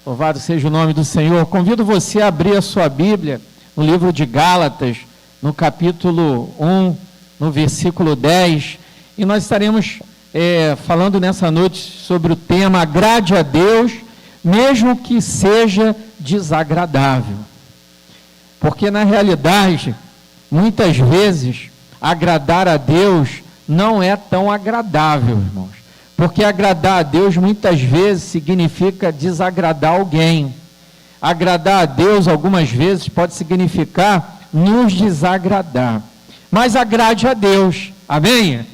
Louvado seja o nome do Senhor. Convido você a abrir a sua Bíblia no livro de Gálatas, no capítulo 1, no versículo 10. E nós estaremos falando nessa noite sobre o tema agrade a Deus, mesmo que seja desagradável. Porque na realidade, muitas vezes, agradar a Deus não é tão agradável, irmãos. Porque agradar a Deus muitas vezes significa desagradar alguém. Agradar a Deus algumas vezes pode significar nos desagradar. Mas agrade a Deus, amém?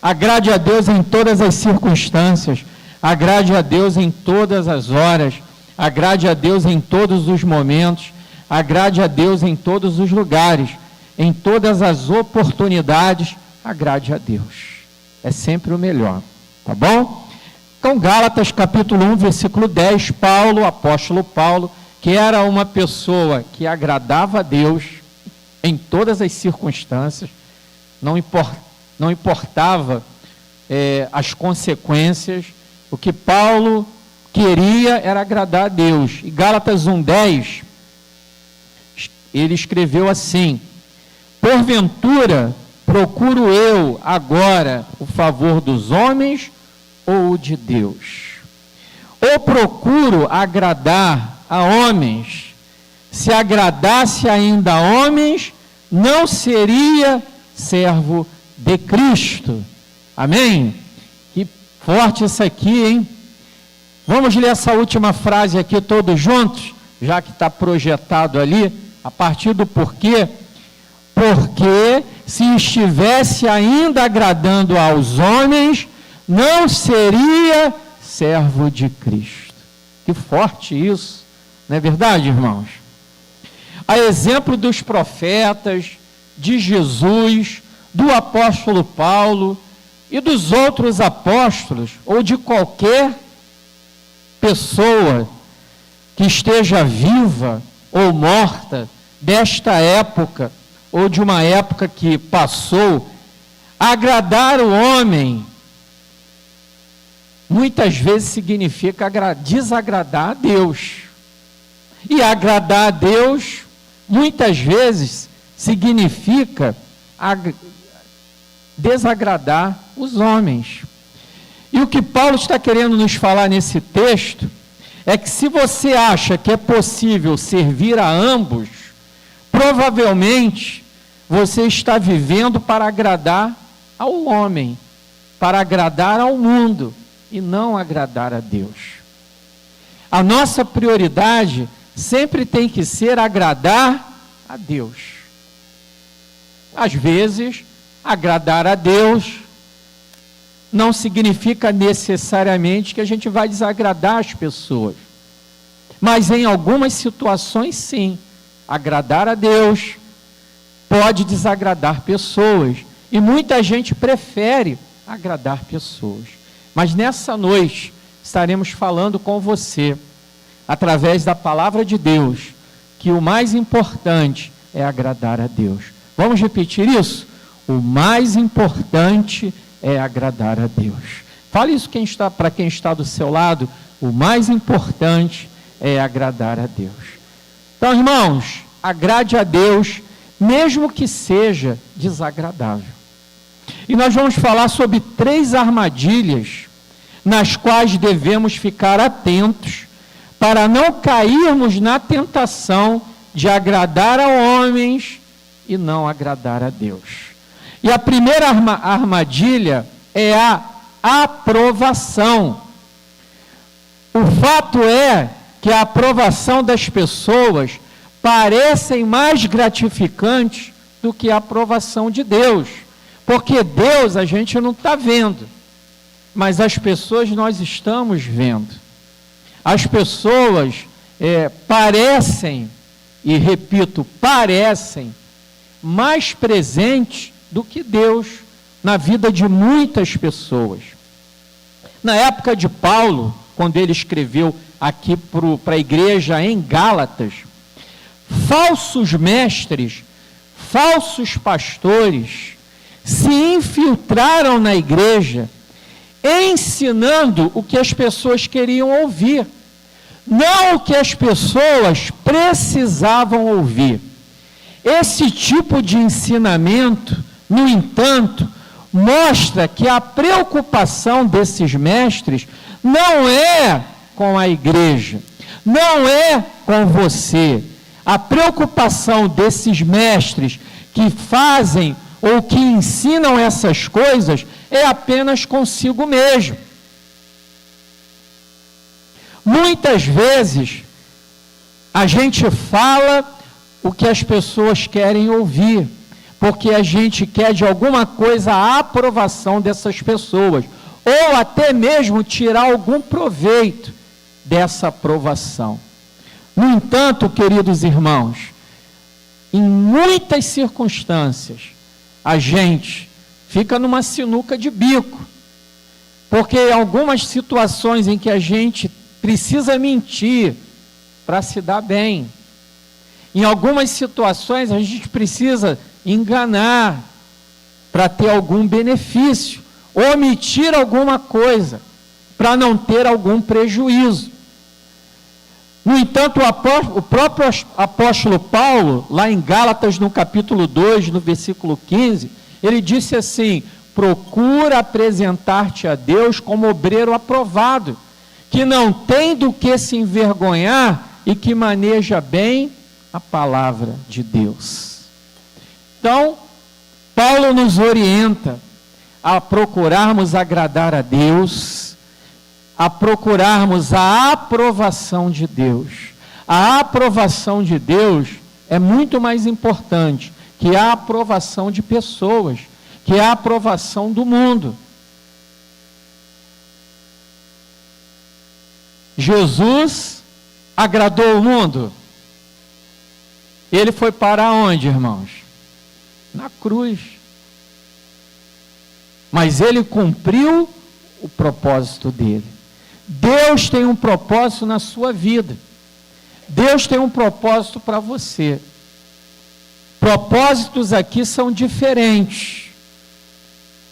Agrade a Deus em todas as circunstâncias, agrade a Deus em todas as horas, agrade a Deus em todos os momentos, agrade a Deus em todos os lugares, em todas as oportunidades, agrade a Deus. É sempre o melhor. Tá bom? Então, Gálatas capítulo 1, versículo 10, Paulo, o apóstolo Paulo, que era uma pessoa que agradava a Deus em todas as circunstâncias, não importava as consequências, o que Paulo queria era agradar a Deus. E Gálatas 1, 10, ele escreveu assim: porventura, procuro eu agora o favor dos homens ou o de Deus? Ou procuro agradar a homens? Se agradasse ainda a homens, não seria servo de Cristo. Amém? Que forte isso aqui, hein? Vamos ler essa última frase aqui todos juntos, já que está projetado ali, a partir do porquê. Porque se estivesse ainda agradando aos homens, não seria servo de Cristo. Que forte isso, não é verdade, irmãos? A exemplo dos profetas, de Jesus, do apóstolo Paulo e dos outros apóstolos, ou de qualquer pessoa que esteja viva ou morta desta época, ou de uma época que passou, agradar o homem, muitas vezes significa desagradar a Deus. E agradar a Deus, muitas vezes, significa desagradar os homens. E o que Paulo está querendo nos falar nesse texto, é que se você acha que é possível servir a ambos, provavelmente você está vivendo para agradar ao homem, para agradar ao mundo e não agradar a Deus. A nossa prioridade sempre tem que ser agradar a Deus. Às vezes, agradar a Deus não significa necessariamente que a gente vai desagradar as pessoas. Mas em algumas situações, sim, agradar a Deus pode desagradar pessoas, e muita gente prefere agradar pessoas. Mas nessa noite estaremos falando com você, através da palavra de Deus, que o mais importante é agradar a Deus. Vamos repetir isso? O mais importante é agradar a Deus. Fale isso para quem está do seu lado. O mais importante é agradar a Deus. Então, irmãos, agrade a Deus, mesmo que seja desagradável. E nós vamos falar sobre 3 armadilhas nas quais devemos ficar atentos para não cairmos na tentação de agradar a homens e não agradar a Deus. E a primeira armadilha é a aprovação. O fato é que a aprovação das pessoas parecem mais gratificantes do que a aprovação de Deus. Porque Deus a gente não está vendo, mas as pessoas nós estamos vendo. As pessoas parecem, e repito, parecem mais presentes do que Deus na vida de muitas pessoas. Na época de Paulo, quando ele escreveu aqui para a igreja em Gálatas, falsos mestres, falsos pastores se infiltraram na igreja, ensinando o que as pessoas queriam ouvir, não o que as pessoas precisavam ouvir. Esse tipo de ensinamento, no entanto, mostra que a preocupação desses mestres não é com a igreja, não é com você. A preocupação desses mestres que fazem ou que ensinam essas coisas é apenas consigo mesmo. Muitas vezes, a gente fala o que as pessoas querem ouvir, porque a gente quer de alguma coisa a aprovação dessas pessoas, ou até mesmo tirar algum proveito dessa aprovação. No entanto, queridos irmãos, em muitas circunstâncias, a gente fica numa sinuca de bico, porque em algumas situações em que a gente precisa mentir para se dar bem, em algumas situações a gente precisa enganar para ter algum benefício, omitir alguma coisa para não ter algum prejuízo. No entanto, o próprio apóstolo Paulo, lá em Gálatas, no capítulo 2, no versículo 15, ele disse assim: procura apresentar-te a Deus como obreiro aprovado, que não tem do que se envergonhar e que maneja bem a palavra de Deus. Então, Paulo nos orienta a procurarmos agradar a Deus, a procurarmos a aprovação de Deus. A aprovação de Deus é muito mais importante que a aprovação de pessoas, que a aprovação do mundo. Jesus agradou o mundo. Ele foi para onde, irmãos? Na cruz. Mas ele cumpriu o propósito dele. Deus tem um propósito na sua vida. Deus tem um propósito para você. Propósitos aqui são diferentes.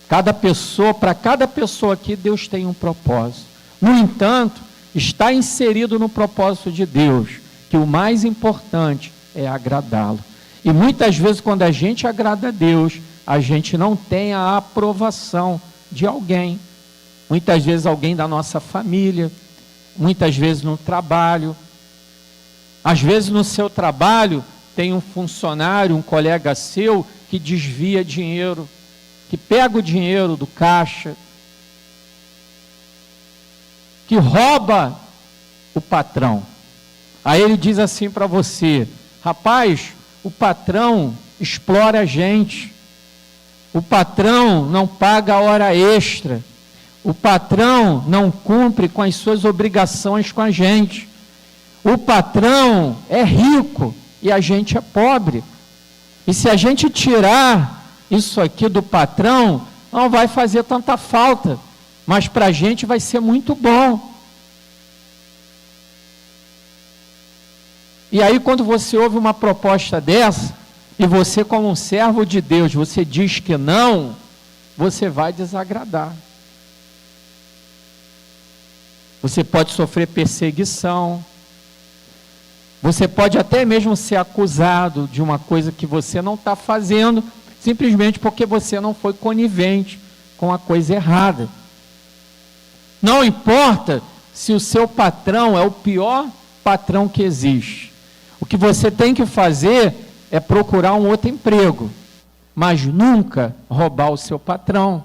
Para cada pessoa aqui, Deus tem um propósito. No entanto, está inserido no propósito de Deus, que o mais importante é agradá-lo. E muitas vezes, quando a gente agrada a Deus, a gente não tem a aprovação de alguém. Muitas vezes alguém da nossa família, muitas vezes no trabalho. Às vezes no seu trabalho tem um funcionário, um colega seu que desvia dinheiro, que pega o dinheiro do caixa, que rouba o patrão. Aí ele diz assim para você: rapaz, o patrão explora a gente, o patrão não paga a hora extra, o patrão não cumpre com as suas obrigações com a gente, o patrão é rico e a gente é pobre, e se a gente tirar isso aqui do patrão, não vai fazer tanta falta, mas para a gente vai ser muito bom. E aí, quando você ouve uma proposta dessa, e você, como um servo de Deus, você diz que não, você vai desagradar. Você pode sofrer perseguição, você pode até mesmo ser acusado de uma coisa que você não está fazendo, simplesmente porque você não foi conivente com a coisa errada. Não importa se o seu patrão é o pior patrão que existe. O que você tem que fazer é procurar um outro emprego, mas nunca roubar o seu patrão,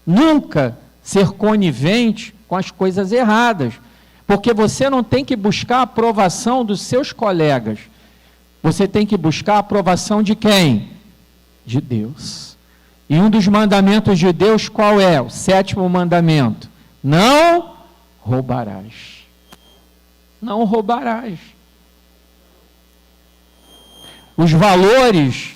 nunca ser conivente com as coisas erradas, porque você não tem que buscar a aprovação dos seus colegas, você tem que buscar a aprovação de quem? De Deus. E um dos mandamentos de Deus qual é? O 7º mandamento: não roubarás. Não roubarás. Os valores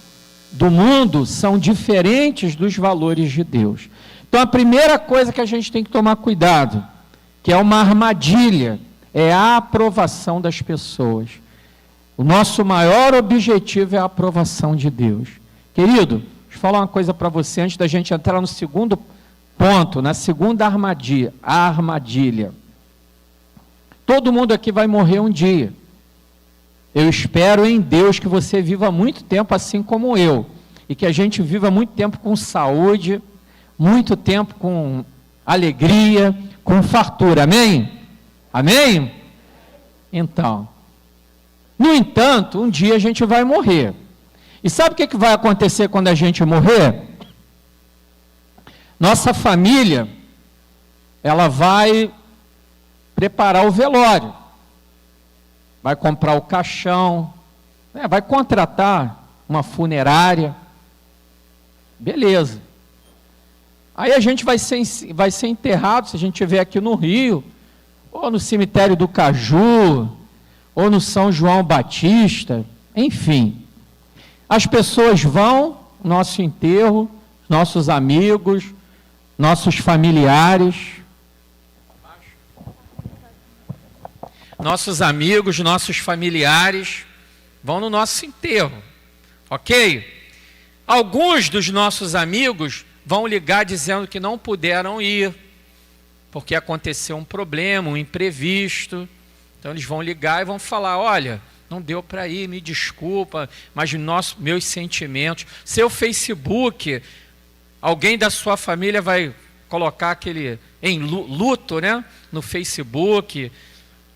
do mundo são diferentes dos valores de Deus. Então, a primeira coisa que a gente tem que tomar cuidado, que é uma armadilha, é a aprovação das pessoas. O nosso maior objetivo é a aprovação de Deus. Querido, deixa eu falar uma coisa para você, antes da gente entrar no segundo ponto, na segunda armadilha, a armadilha. Todo mundo aqui vai morrer um dia. Eu espero em Deus que você viva muito tempo assim como eu. E que a gente viva muito tempo com saúde, muito tempo com alegria, com fartura. Amém? Amém? Então, no entanto, um dia a gente vai morrer. E sabe o que vai acontecer quando a gente morrer? Nossa família, ela vai preparar o velório, vai comprar o caixão, vai contratar uma funerária, beleza. Aí a gente vai ser enterrado, se a gente estiver aqui no Rio, ou no cemitério do Caju, ou no São João Batista, enfim. As pessoas vão ao nosso enterro, nossos amigos, nossos familiares, nossos familiares vão no nosso enterro, ok? Alguns dos nossos amigos vão ligar dizendo que não puderam ir, porque aconteceu um problema, um imprevisto. Então eles vão ligar e vão falar, olha, não deu para ir, me desculpa, mas meus sentimentos. Seu Facebook, alguém da sua família vai colocar aquele em luto, né, no Facebook,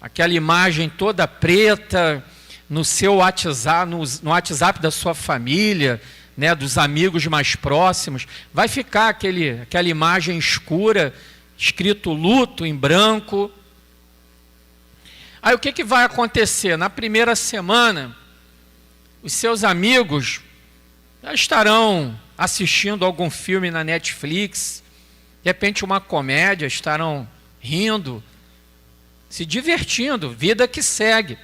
aquela imagem toda preta no seu WhatsApp, no WhatsApp da sua família, né, dos amigos mais próximos, vai ficar aquela imagem escura, escrito luto em branco. Aí o que vai acontecer? Na primeira semana, os seus amigos já estarão assistindo algum filme na Netflix, de repente uma comédia, estarão rindo, se divertindo, vida que segue.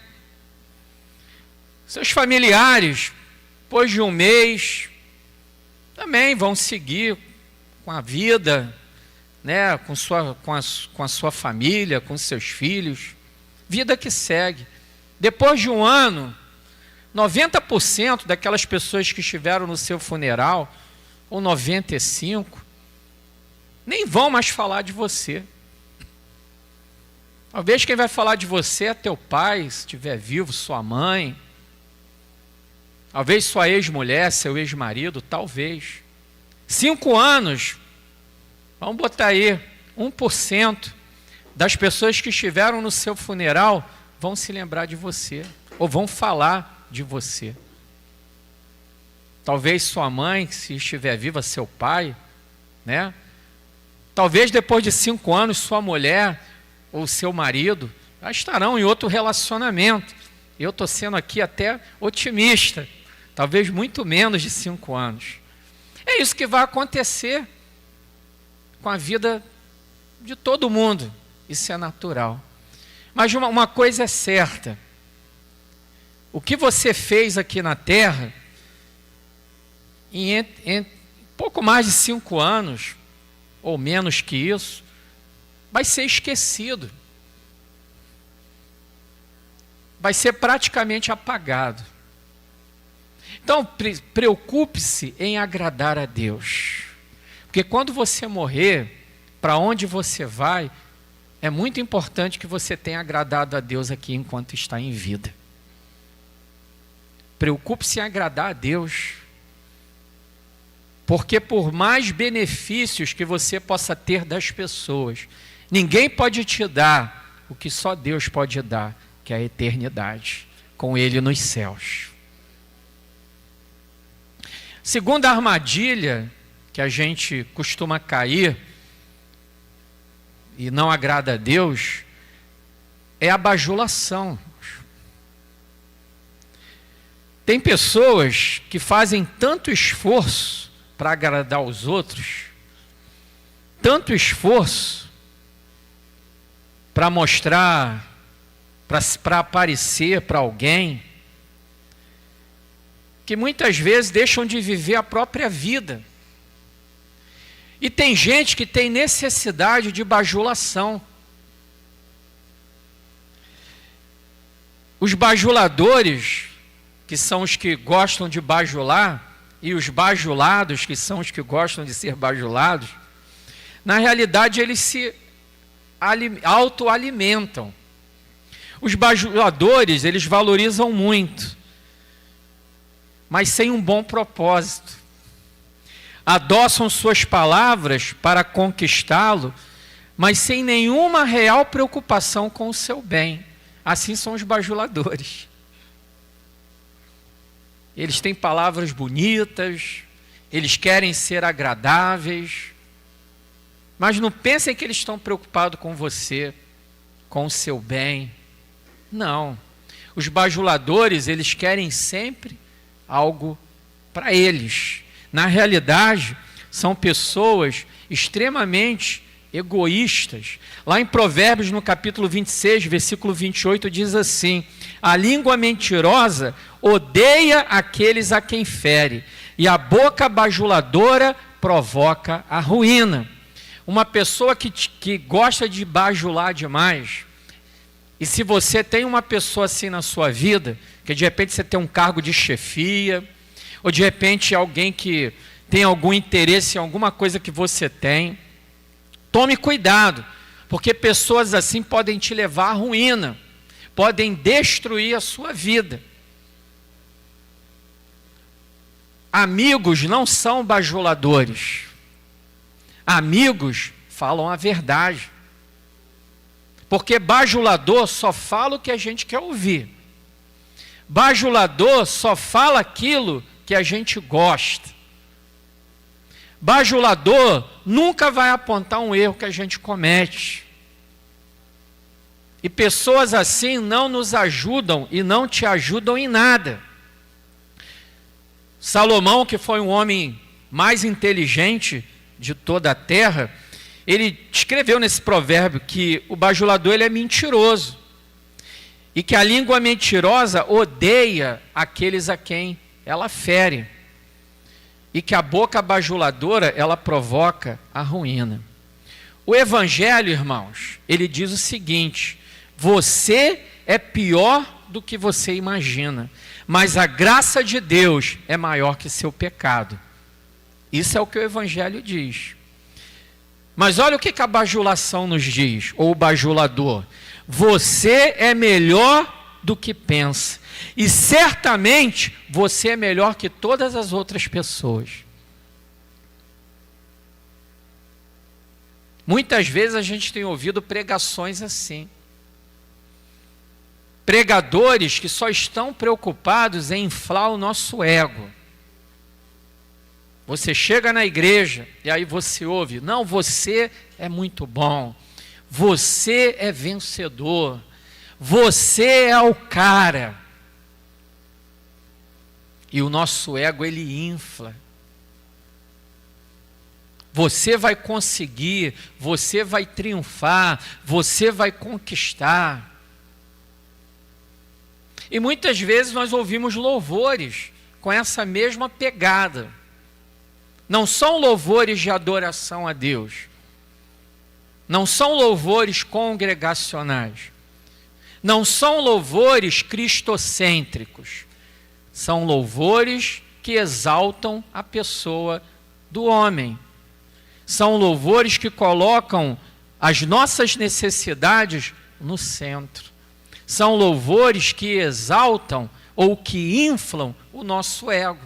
Seus familiares, depois de um mês, também vão seguir com a vida, né, com a sua família, com seus filhos, vida que segue. Depois de um ano, 90% daquelas pessoas que estiveram no seu funeral, ou 95%, nem vão mais falar de você. Talvez quem vai falar de você é teu pai, se estiver vivo, sua mãe. Talvez sua ex-mulher, seu ex-marido, talvez. 5 anos, vamos botar aí, 1% das pessoas que estiveram no seu funeral vão se lembrar de você, ou vão falar de você. Talvez sua mãe, se estiver viva, seu pai, né? Talvez depois de 5 anos, sua mulher ou seu marido já estarão em outro relacionamento. Eu estou sendo aqui até otimista, talvez muito menos de 5 anos. É isso que vai acontecer com a vida de todo mundo, isso é natural. Mas uma coisa é certa, o que você fez aqui na Terra, em pouco mais de 5 anos, ou menos que isso, vai ser esquecido. Vai ser praticamente apagado. Então, preocupe-se em agradar a Deus. Porque quando você morrer, para onde você vai, é muito importante que você tenha agradado a Deus aqui enquanto está em vida. Preocupe-se em agradar a Deus. Porque por mais benefícios que você possa ter das pessoas, ninguém pode te dar o que só Deus pode dar, que é a eternidade, com Ele nos céus. Segunda armadilha que a gente costuma cair e não agrada a Deus é a bajulação. Tem pessoas que fazem tanto esforço para agradar os outros, tanto esforço para mostrar, para aparecer para alguém, que muitas vezes deixam de viver a própria vida. E tem gente que tem necessidade de bajulação. Os bajuladores, que são os que gostam de bajular, e os bajulados, que são os que gostam de ser bajulados, na realidade eles se autoalimentam. Os bajuladores, eles valorizam muito, mas sem um bom propósito. Adoçam suas palavras para conquistá-lo, mas sem nenhuma real preocupação com o seu bem. Assim são os bajuladores. Eles têm palavras bonitas, eles querem ser agradáveis, mas não pensem que eles estão preocupados com você, com o seu bem. Não. Os bajuladores, eles querem sempre algo para eles. Na realidade, são pessoas extremamente egoístas. Lá em Provérbios, no capítulo 26, versículo 28, diz assim: a língua mentirosa odeia aqueles a quem fere, e a boca bajuladora provoca a ruína. Uma pessoa que gosta de bajular demais, e se você tem uma pessoa assim na sua vida, que de repente você tem um cargo de chefia, ou de repente alguém que tem algum interesse em alguma coisa que você tem, tome cuidado, porque pessoas assim podem te levar à ruína, podem destruir a sua vida. Amigos não são bajuladores. Amigos falam a verdade. Porque bajulador só fala o que a gente quer ouvir. Bajulador só fala aquilo que a gente gosta. Bajulador nunca vai apontar um erro que a gente comete. E pessoas assim não nos ajudam e não te ajudam em nada. Salomão, que foi um homem mais inteligente de toda a terra, ele escreveu nesse provérbio que o bajulador ele é mentiroso e que a língua mentirosa odeia aqueles a quem ela fere e que a boca bajuladora ela provoca a ruína. O evangelho, irmãos, ele diz o seguinte: você é pior do que você imagina, mas a graça de Deus é maior que seu pecado. Isso é o que o evangelho diz. Mas olha o que a bajulação nos diz, ou o bajulador: você é melhor do que pensa, e certamente você é melhor que todas as outras pessoas. Muitas vezes a gente tem ouvido pregações assim. Pregadores que só estão preocupados em inflar o nosso ego. Você chega na igreja e aí você ouve: não, você é muito bom, você é vencedor, você é o cara. E o nosso ego ele infla. Você vai conseguir, você vai triunfar, você vai conquistar. E muitas vezes nós ouvimos louvores com essa mesma pegada. Não são louvores de adoração a Deus. Não são louvores congregacionais. Não são louvores cristocêntricos. São louvores que exaltam a pessoa do homem. São louvores que colocam as nossas necessidades no centro. São louvores que exaltam ou que inflam o nosso ego.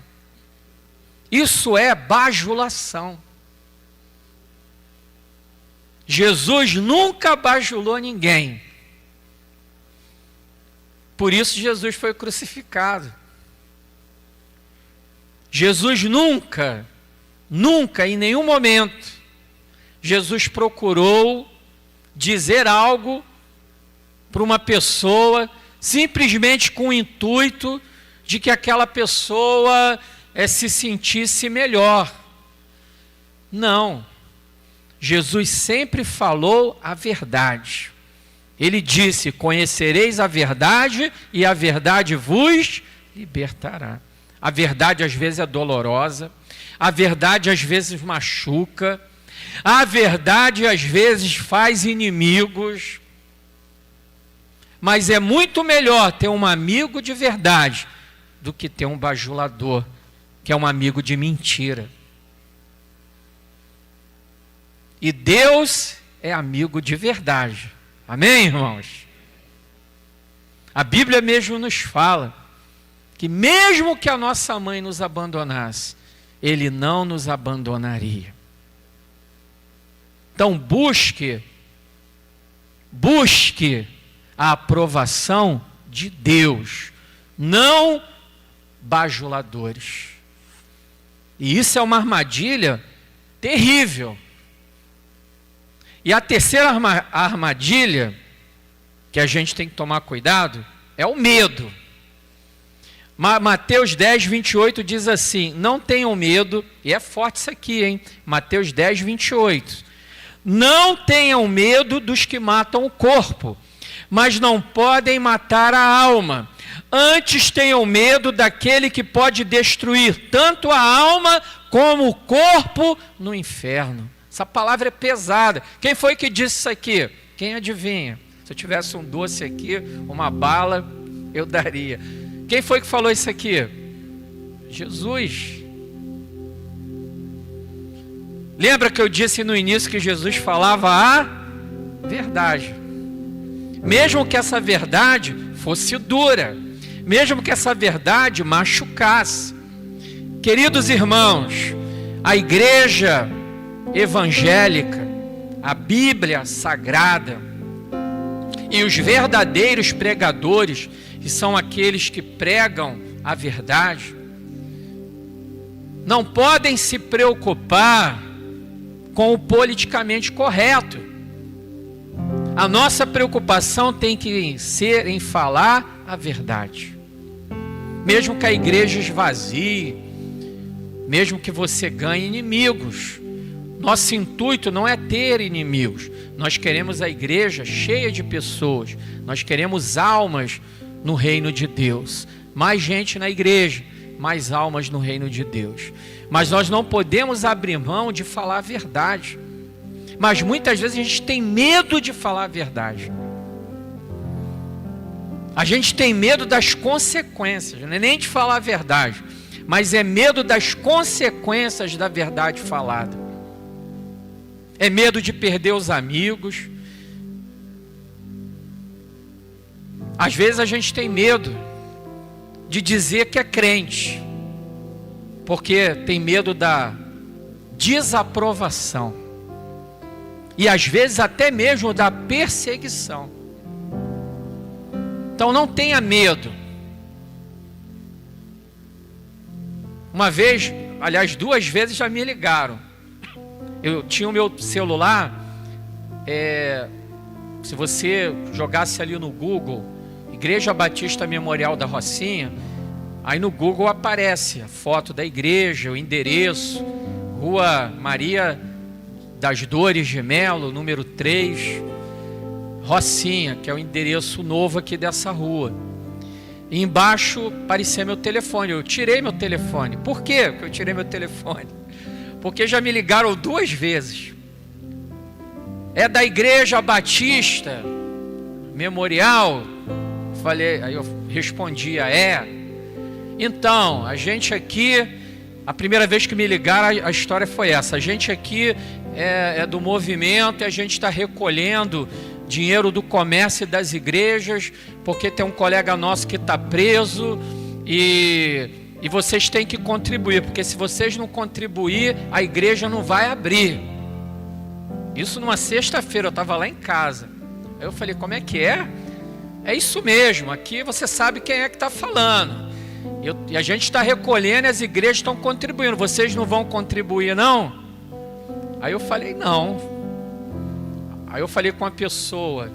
Isso é bajulação. Jesus nunca bajulou ninguém. Por isso Jesus foi crucificado. Jesus nunca, em nenhum momento, Jesus procurou dizer algo para uma pessoa simplesmente com o intuito de que aquela pessoa se sentisse melhor. Não. Jesus sempre falou a verdade. Ele disse: conhecereis a verdade e a verdade vos libertará. A verdade às vezes é dolorosa, a verdade às vezes machuca, a verdade às vezes faz inimigos, mas é muito melhor ter um amigo de verdade do que ter um bajulador, que é um amigo de mentira. E Deus é amigo de verdade. Amém, irmãos? A Bíblia mesmo nos fala que mesmo que a nossa mãe nos abandonasse, Ele não nos abandonaria. Então busque a aprovação de Deus, não bajuladores. E isso é uma armadilha terrível. E a terceira armadilha que a gente tem que tomar cuidado é o medo. Mateus 10, 28 diz assim: não tenham medo, e é forte isso aqui, hein? Mateus 10, 28. Não tenham medo dos que matam o corpo, mas não podem matar a alma. Antes tenham medo daquele que pode destruir tanto a alma como o corpo no inferno. Essa palavra é pesada. Quem foi que disse isso aqui? Quem adivinha? Se eu tivesse um doce aqui, uma bala, eu daria. Quem foi que falou isso aqui? Jesus. Lembra que eu disse no início que Jesus falava a verdade? Mesmo que essa verdade fosse dura, mesmo que essa verdade machucasse. Queridos irmãos, a igreja evangélica, a Bíblia Sagrada e os verdadeiros pregadores, que são aqueles que pregam a verdade, não podem se preocupar com o politicamente correto. A nossa preocupação tem que ser em falar a verdade. Mesmo que a igreja esvazie, mesmo que você ganhe inimigos, nosso intuito não é ter inimigos. Nós queremos a igreja cheia de pessoas. Nós queremos almas no reino de Deus. Mais gente na igreja, mais almas no reino de Deus. Mas nós não podemos abrir mão de falar a verdade. Mas muitas vezes a gente tem medo de falar a verdade. A gente tem medo das consequências, não é nem de falar a verdade, mas é medo das consequências da verdade falada. É medo de perder os amigos. Às vezes a gente tem medo de dizer que é crente, porque tem medo da desaprovação. E às vezes até mesmo da perseguição. Então não tenha medo. Uma vez, aliás 2 vezes já me ligaram. Eu tinha o meu celular, se você jogasse ali no Google, Igreja Batista Memorial da Rocinha, aí no Google aparece a foto da igreja, o endereço, Rua Maria das Dores de Melo, número 3, Rocinha, que é o endereço novo aqui dessa rua. E embaixo aparecia meu telefone. Eu tirei meu telefone. Por quê que eu tirei meu telefone? Porque já me ligaram 2 vezes. É da Igreja Batista Memorial? Falei, aí eu respondia, Então, a gente aqui, a primeira vez que me ligaram, a história foi essa. A gente aqui é do movimento e a gente está recolhendo dinheiro do comércio e das igrejas, porque tem um colega nosso que está preso e vocês têm que contribuir, porque se vocês não contribuir, a igreja não vai abrir. Isso numa sexta-feira, eu estava lá em casa. Aí eu falei, como é que é? É isso mesmo, aqui você sabe quem é que está falando. E a gente está recolhendo e as igrejas estão contribuindo. Vocês não vão contribuir, não? Aí eu falei, não. Aí eu falei com a pessoa,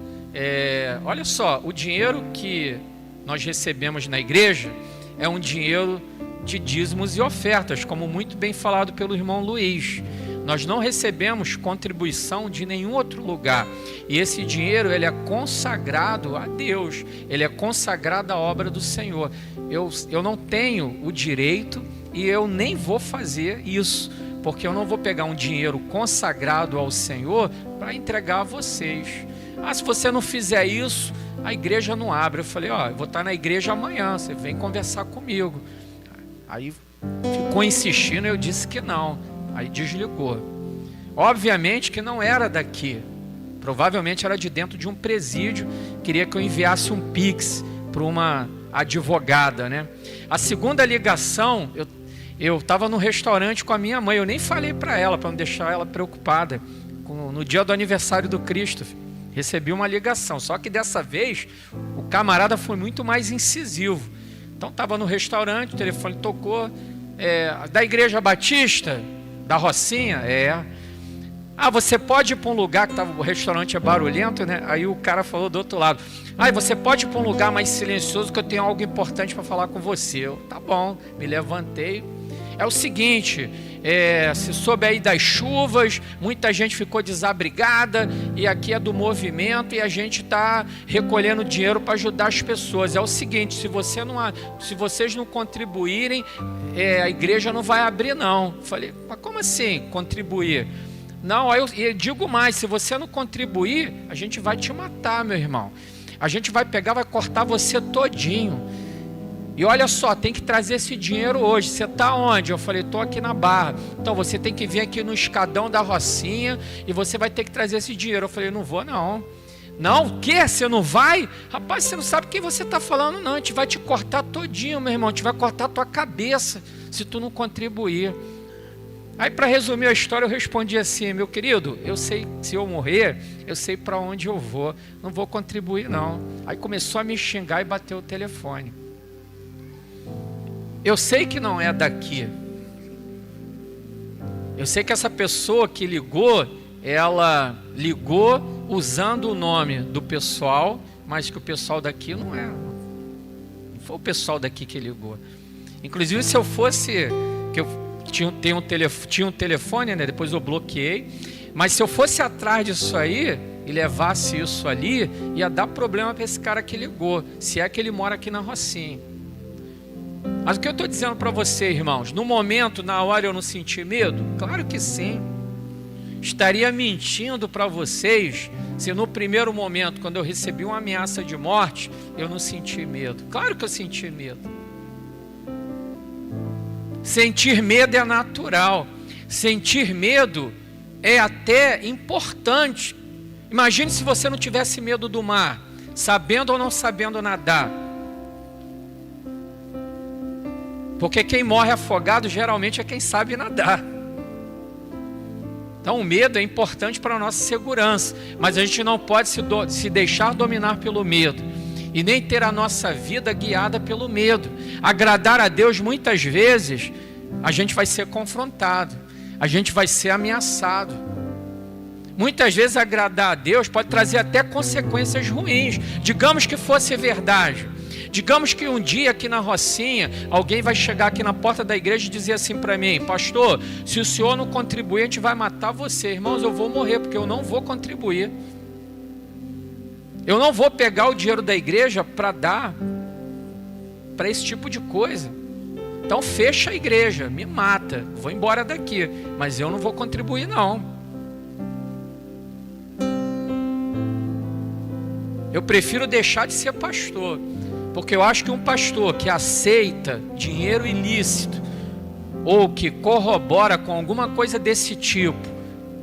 olha só, o dinheiro que nós recebemos na igreja é um dinheiro de dízimos e ofertas, como muito bem falado pelo irmão Luiz. Nós não recebemos contribuição de nenhum outro lugar. E esse dinheiro, ele é consagrado a Deus. Ele é consagrado à obra do Senhor. Eu não tenho o direito e eu nem vou fazer isso. Porque eu não vou pegar um dinheiro consagrado ao Senhor para entregar a vocês. Se você não fizer isso, a igreja não abre. Eu falei, eu vou estar na igreja amanhã, você vem conversar comigo. Aí ficou insistindo, eu disse que não. Aí desligou. Obviamente que não era daqui. Provavelmente era de dentro de um presídio. Queria que eu enviasse um Pix para uma advogada, né? A segunda ligação, eu estava no restaurante com a minha mãe, eu nem falei para ela, para não deixar ela preocupada. No dia do aniversário do Cristo, recebi uma ligação, só que dessa vez o camarada foi muito mais incisivo. Então estava no restaurante, o telefone tocou, da Igreja Batista, da Rocinha, você pode ir para um lugar, que o restaurante é barulhento, né? Aí o cara falou do outro lado, você pode ir para um lugar mais silencioso que eu tenho algo importante para falar com você. Eu, tá bom, me levantei. É o seguinte, se soube aí das chuvas, muita gente ficou desabrigada, e aqui é do movimento, e a gente está recolhendo dinheiro para ajudar as pessoas. É o seguinte, se vocês não contribuírem, a igreja não vai abrir não. Falei, mas como assim contribuir? Não, eu digo mais, se você não contribuir, a gente vai te matar, meu irmão. A gente vai pegar, vai cortar você todinho. E olha só, tem que trazer esse dinheiro hoje. Você está onde? Eu falei, estou aqui na Barra. Então você tem que vir aqui no escadão da Rocinha e você vai ter que trazer esse dinheiro. Eu falei, não vou não. Não, o quê? Você não vai? Rapaz, você não sabe quem você está falando não. A gente vai te cortar todinho, meu irmão. A gente vai cortar a tua cabeça se tu não contribuir. Aí, para resumir a história, eu respondi assim, meu querido, eu sei, se eu morrer, eu sei para onde eu vou. Não vou contribuir não. Aí começou a me xingar e bateu o telefone. Eu sei que não é daqui. Eu sei que essa pessoa que ligou, ela ligou usando o nome do pessoal, mas que o pessoal daqui não é. Não foi o pessoal daqui que ligou. Inclusive, se eu fosse, que eu tinha um telefone, né? Depois eu bloqueei. Mas se eu fosse atrás disso aí e levasse isso ali, ia dar problema para esse cara que ligou, se é que ele mora aqui na Rocinha. Mas o que eu estou dizendo para vocês, irmãos, no momento, na hora eu não senti medo? Claro que sim. Estaria mentindo para vocês se no primeiro momento, quando eu recebi uma ameaça de morte, eu não senti medo. Claro que eu senti medo. Sentir medo é natural. Sentir medo é até importante. Imagine se você não tivesse medo do mar, sabendo ou não sabendo nadar. Porque quem morre afogado geralmente é quem sabe nadar. Então o medo é importante para a nossa segurança, mas a gente não pode se deixar dominar pelo medo e nem ter a nossa vida guiada pelo medo. Agradar a Deus, muitas vezes a gente vai ser confrontado, a gente vai ser ameaçado. Muitas vezes agradar a Deus pode trazer até consequências ruins. Digamos que fosse verdade. Digamos que um dia aqui na Rocinha, alguém vai chegar aqui na porta da igreja e dizer assim para mim, pastor, se o senhor não contribuir, a gente vai matar você. Irmãos, eu vou morrer, porque eu não vou contribuir. Eu não vou pegar o dinheiro da igreja para dar para esse tipo de coisa. Então fecha a igreja, me mata, vou embora daqui, mas eu não vou contribuir não. Eu prefiro deixar de ser pastor. Porque eu acho que um pastor que aceita dinheiro ilícito ou que corrobora com alguma coisa desse tipo,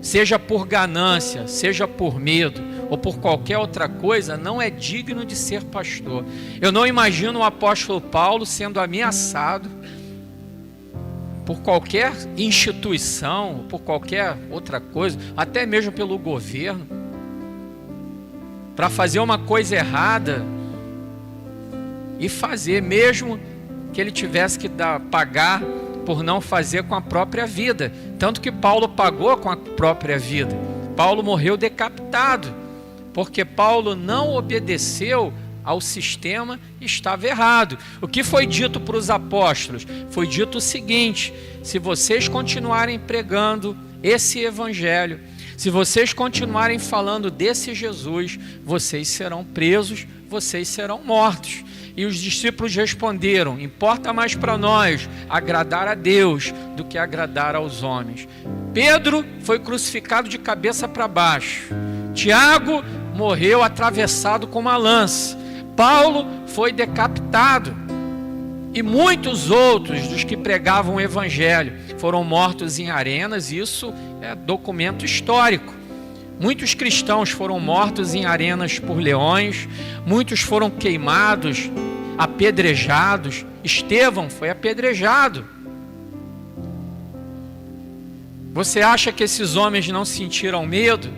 seja por ganância, seja por medo ou por qualquer outra coisa, não é digno de ser pastor. Eu não imagino o apóstolo Paulo sendo ameaçado por qualquer instituição, por qualquer outra coisa, até mesmo pelo governo, para fazer uma coisa errada e fazer, mesmo que ele tivesse que pagar por não fazer com a própria vida. Tanto que Paulo pagou com a própria vida. Paulo morreu decapitado, porque Paulo não obedeceu ao sistema e estava errado. O que foi dito para os apóstolos? Foi dito o seguinte: se vocês continuarem pregando esse evangelho, se vocês continuarem falando desse Jesus, vocês serão presos, vocês serão mortos. E os discípulos responderam: importa mais para nós agradar a Deus do que agradar aos homens. Pedro foi crucificado de cabeça para baixo. Tiago morreu atravessado com uma lança. Paulo foi decapitado. E muitos outros dos que pregavam o evangelho foram mortos em arenas. Isso é documento histórico. Muitos cristãos foram mortos em arenas por leões, muitos foram queimados, apedrejados. Estevão foi apedrejado. Você acha que esses homens não sentiram medo?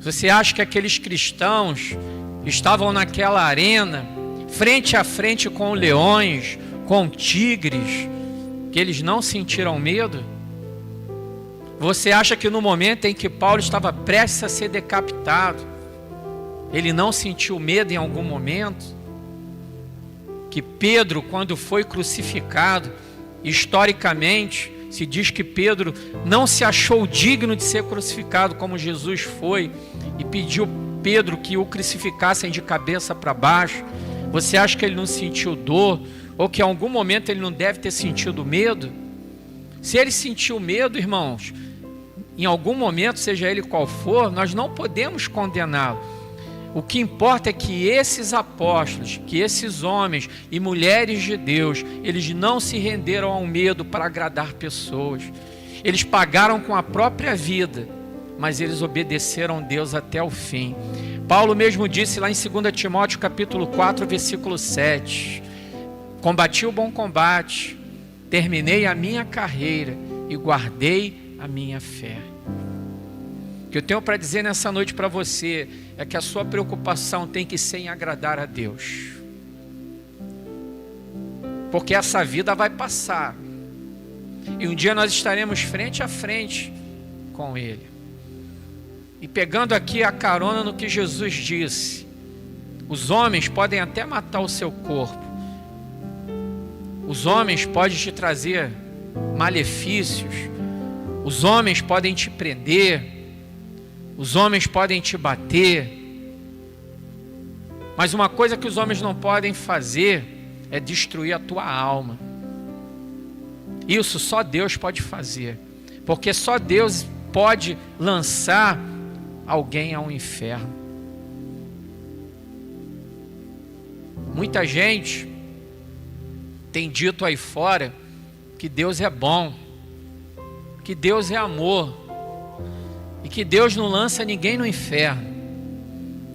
Você acha que aqueles cristãos estavam naquela arena, frente a frente com leões, com tigres, que eles não sentiram medo? Você acha que no momento em que Paulo estava prestes a ser decapitado, ele não sentiu medo em algum momento? Que Pedro, quando foi crucificado, historicamente, se diz que Pedro não se achou digno de ser crucificado como Jesus foi, e pediu Pedro que o crucificassem de cabeça para baixo. Você acha que ele não sentiu dor? Ou que em algum momento ele não deve ter sentido medo? Se ele sentiu medo, irmãos, em algum momento, seja ele qual for, nós não podemos condená-lo. O que importa é que esses apóstolos, que esses homens e mulheres de Deus, eles não se renderam ao medo para agradar pessoas. Eles pagaram com a própria vida, mas eles obedeceram a Deus até o fim. Paulo mesmo disse lá em 2 Timóteo capítulo 4, versículo 7: combati o bom combate, terminei a minha carreira e guardei a minha fé. O que eu tenho para dizer nessa noite para você é que a sua preocupação tem que ser em agradar a Deus, porque essa vida vai passar e um dia nós estaremos frente a frente com Ele. E pegando aqui a carona no que Jesus disse, os homens podem até matar o seu corpo, os homens podem te trazer malefícios, os homens podem te prender, os homens podem te bater, mas uma coisa que os homens não podem fazer é destruir a tua alma. Isso só Deus pode fazer, porque só Deus pode lançar alguém ao inferno. Muita gente tem dito aí fora que Deus é bom, que Deus é amor, e que Deus não lança ninguém no inferno,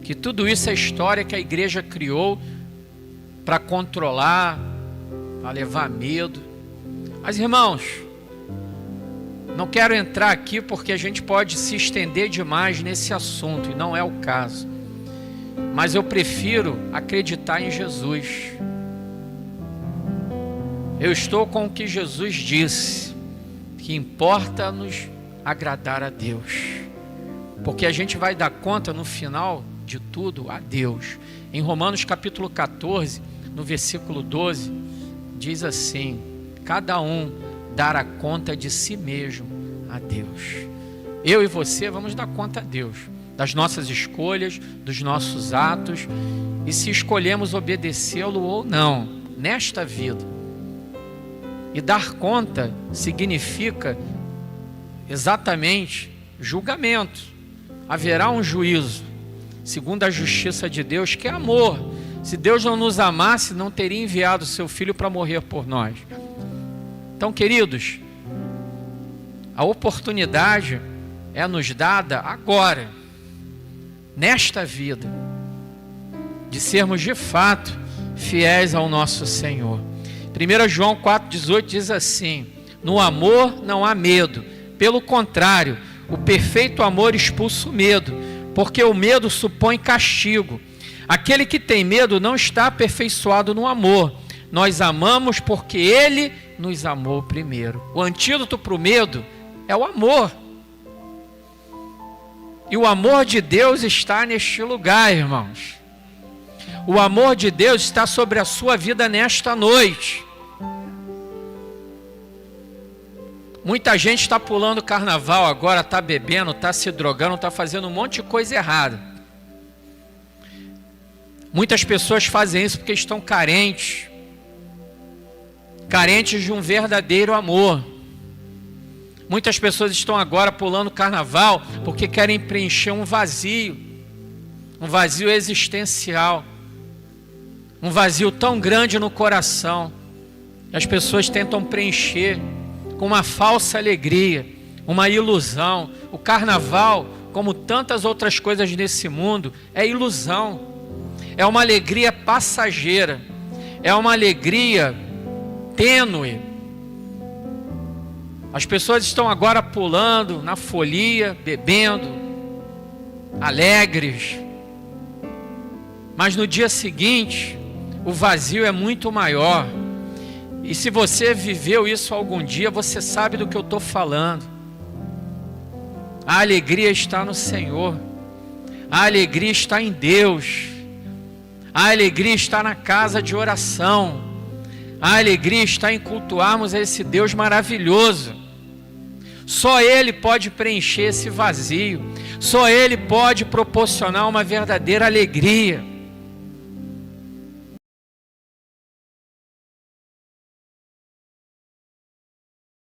que tudo isso é história que a igreja criou para controlar, para levar medo. Mas irmãos, não quero entrar aqui porque a gente pode se estender demais nesse assunto, e não é o caso, mas eu prefiro acreditar em Jesus. Eu estou com o que Jesus disse, que importa-nos agradar a Deus, porque a gente vai dar conta no final de tudo a Deus. Em Romanos capítulo 14, no versículo 12, diz assim: cada um dará conta de si mesmo a Deus. Eu e você vamos dar conta a Deus das nossas escolhas, dos nossos atos, e se escolhemos obedecê-lo ou não nesta vida. E dar conta significa exatamente julgamento. Haverá um juízo segundo a justiça de Deus, que é amor. Se Deus não nos amasse, não teria enviado o seu Filho para morrer por nós. Então, queridos, a oportunidade é nos dada agora, nesta vida, de sermos de fato fiéis ao nosso Senhor. 1 João 4,18 diz assim: no amor não há medo, pelo contrário, o perfeito amor expulsa o medo, porque o medo supõe castigo. Aquele que tem medo não está aperfeiçoado no amor. Nós amamos porque Ele nos amou primeiro. O antídoto para o medo é o amor. E o amor de Deus está neste lugar, irmãos. O amor de Deus está sobre a sua vida nesta noite. Muita gente está pulando carnaval agora, está bebendo, está se drogando, está fazendo um monte de coisa errada. Muitas pessoas fazem isso porque estão carentes de um verdadeiro amor. Muitas pessoas estão agora pulando carnaval porque querem preencher um vazio existencial, um vazio tão grande no coração. As pessoas tentam preencher com uma falsa alegria, uma ilusão. O carnaval, como tantas outras coisas nesse mundo, é ilusão. É uma alegria passageira. É uma alegria tênue. As pessoas estão agora pulando na folia, bebendo, alegres. Mas no dia seguinte, o vazio é muito maior. E se você viveu isso algum dia, você sabe do que eu estou falando. A alegria está no Senhor. A alegria está em Deus. A alegria está na casa de oração. A alegria está em cultuarmos a esse Deus maravilhoso. Só Ele pode preencher esse vazio. Só Ele pode proporcionar uma verdadeira alegria.